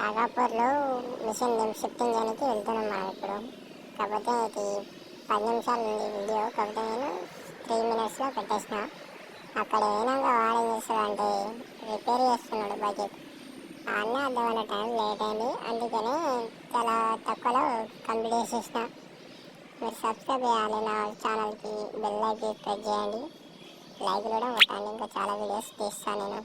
నాగాపూర్లో machine shifting చేయడానికి వెళ్తున్నాం మనం ఇప్పుడు. కాకపోతే ఇది 10 నిమిషాలు ఉంది వీడియో. కాకపోతే నేను 3 minutesలో పెట్టేసిన. అక్కడ ఏనాక వాడేం చేస్తాడు అంటే రిపేర్ చేస్తున్నాడు బకెట్. అన్నీ అర్థమైన టైం లేట్ అయింది, అందుకనే చాలా తక్కువలో కంప్లీట్ చేసేసిన. మీరు సబ్స్క్రైబ్ చేయాలి నా ఛానల్కి, బెల్ ఐకాన్ ప్రెస్ చేయండి, లైక్ కూడా కొట్టండి. ఇంకా చాలా వీడియోస్ తీస్తాను నేను.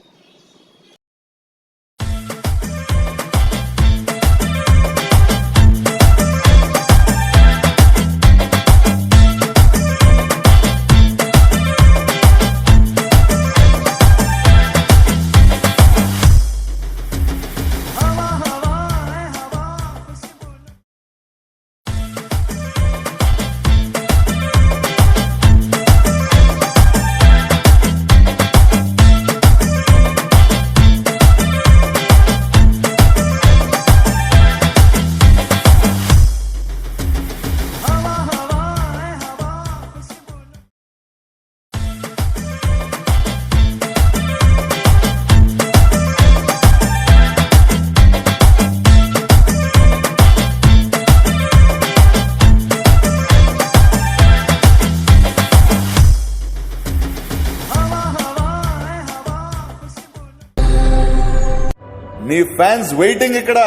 నీ ఫ్యాన్స్ వెయిటింగ్ ఇక్కడ.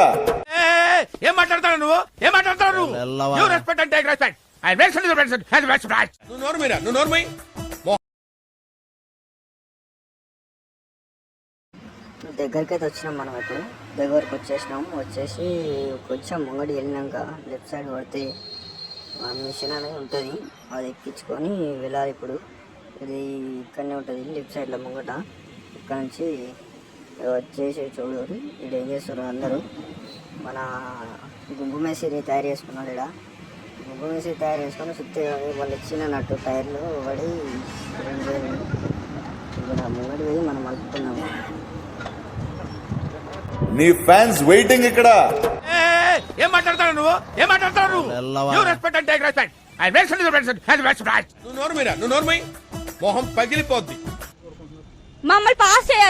ఏం మాట్లాడతావు నువ్వు? ఏం మాట్లాడతావు నువ్వు? You respect and take respect. I respect the respect has respect. నువ్వు నోర్మీరా, నువ్వు నోర్మీ. దగ్గరికి అయితే వచ్చినాం మనం. ఇప్పుడు దగ్గరకు వచ్చేసి కొంచెం ముంగడి వెళ్ళినాక లెఫ్ట్ సైడ్ పడితే మిషన్ అనేది ఉంటుంది, అది ఎక్కించుకొని వెళ్ళాలి. ఇప్పుడు ఇది ఇక్కడనే ఉంటుంది లెఫ్ట్ సైడ్లో ముంగట. ఇక్కడ నుంచి వచ్చేసి చూడరు ఇక్కడ ఏం చేస్తారు అందరూ. మన గుంపు మేసిరి తయారు చేసుకున్నాడు. ఇక్కడ గుంపు మేసిరి తయారు చేసుకొని సుత్తి వాళ్ళు ఇచ్చినట్టు టైర్లు పడి ఇక్కడ ముంగడి పోయి మనం మలుపుకున్నాము. నీ ఫ్యాన్స్ వెయిటింగ్ ఇక్కడ. ఏం మాట్లాడతావు నువ్వు? ఏం మాట్లాడతావు నువ్వు? You respect and take respect. I respect the respect has respect. నువ్వు నోర్మీరా, నువ్వు నోర్మీ. మొహం పగిలిపోద్ది. మమ్మల్ని పాస్ చేయాలి.